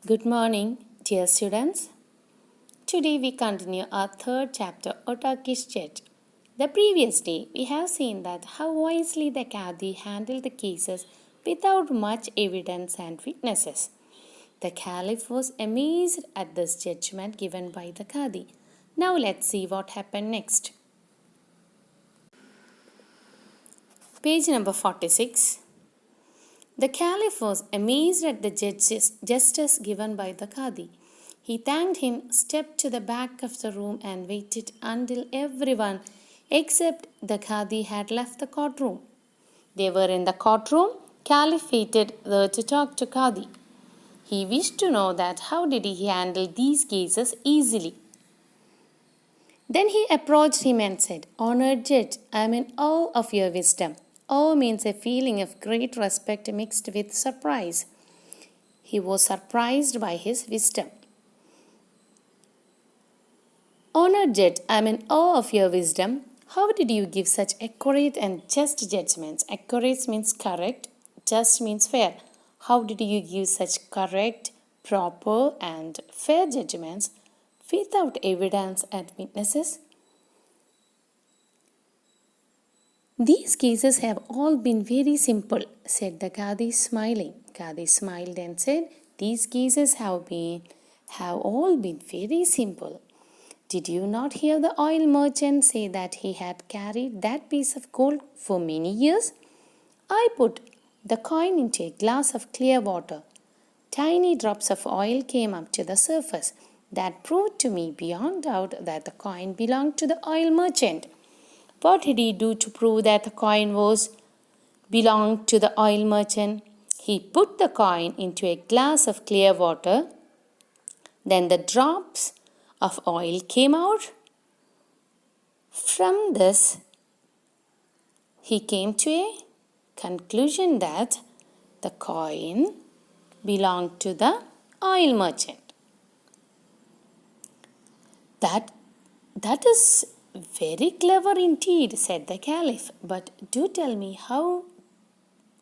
Good morning, dear students. Today we continue our third chapter, Turkish Judge. The previous day, we have seen that how wisely the Qadi handled the cases without much evidence and witnesses. The Caliph was amazed at this judgment given by the Qadi. Now let's see what happened next. Page number 46. The Caliph was amazed at the justice given by the Qadi. He thanked him, stepped to the back of the room, and waited until everyone except the Qadi had left the courtroom. They were in the courtroom. Caliph waited there to talk to Qadi. He wished to know that how did he handle these cases easily. Then he approached him and said, "Honored judge, I am in awe of your wisdom." Awe means a feeling of great respect mixed with surprise. He was surprised by his wisdom. Honored judge, I am in awe of your wisdom. How did you give such accurate and just judgments? Accurate means correct, just means fair. How did you give such correct, proper, and fair judgments without evidence and witnesses? These cases have all been very simple, said the Qadi, smiling. Qadi smiled and said, "These cases have all been very simple. Did you not hear the oil merchant say that he had carried that piece of gold for many years? I put the coin into a glass of clear water. Tiny drops of oil came up to the surface. That proved to me beyond doubt that the coin belonged to the oil merchant." What did he do to prove that the coin belonged to the oil merchant? He put the coin into a glass of clear water. Then the drops of oil came out. From this, he came to a conclusion that the coin belonged to the oil merchant. That is very clever indeed, said the Caliph. But do tell me how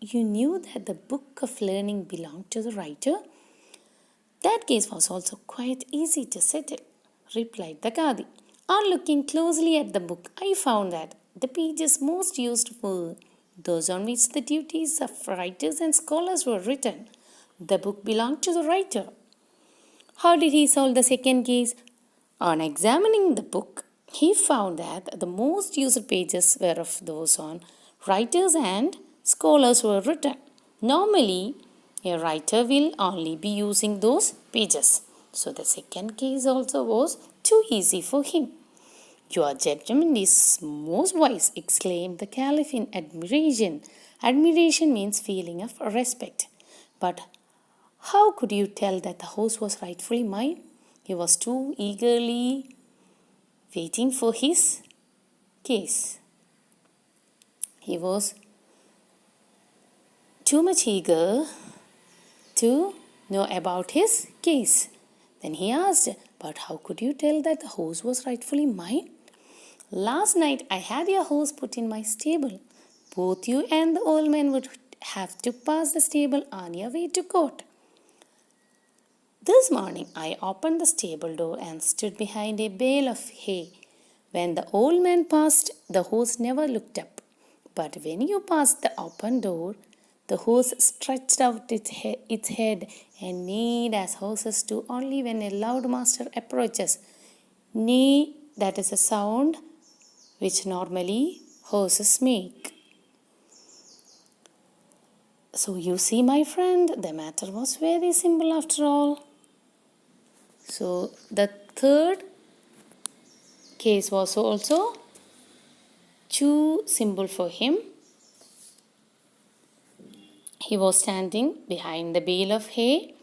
you knew that the book of learning belonged to the writer? That case was also quite easy to settle, replied the Qadi. On looking closely at the book, I found that the pages most used were those on which the duties of writers and scholars were written. The book belonged to the writer. How did he solve the second case? On examining the book, he found that the most used pages were of those on writers and scholars were written. Normally, a writer will only be using those pages. So the second case also was too easy for him. Your judgment is most wise, exclaimed the Caliph in admiration. Admiration means feeling of respect. But how could you tell that the horse was rightfully mine? He was too eagerly waiting for his case. He was too much eager to know about his case. Then he asked, "But how could you tell that the horse was rightfully mine? Last night I had your horse put in my stable. Both you and the old man would have to pass the stable on your way to court. This morning I opened the stable door and stood behind a bale of hay. When the old man passed, the horse never looked up. But when you passed the open door, the horse stretched out its head and neighed as horses do only when a loud master approaches. Neigh, that is a sound which normally horses make. So you see, my friend, the matter was very simple after all." So the third case was also too simple for him. He was standing behind the bale of hay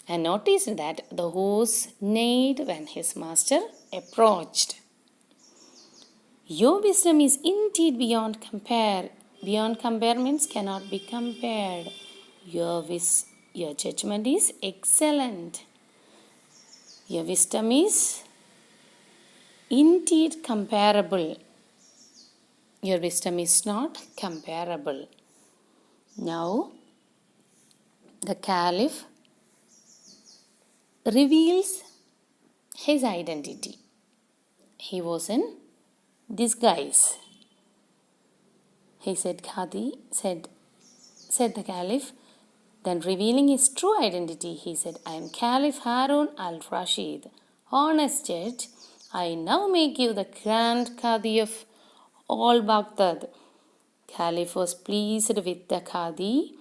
and noticed that the horse neighed when his master approached. Your wisdom is indeed beyond compare. Beyond compare means cannot be compared. Your judgment is excellent. Your wisdom is indeed comparable. Your wisdom is not comparable. Now, the Caliph reveals his identity. He was in disguise. He said, Khadi, said the Caliph. Then, revealing his true identity, he said, I am Caliph Harun al Rashid. Honest judge, I now make you the grand Qadi of all Baghdad. Caliph was pleased with the Qadi.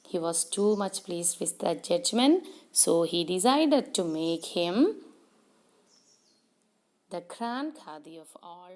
He was too much pleased with the judgment, so he decided to make him the grand Qadi of all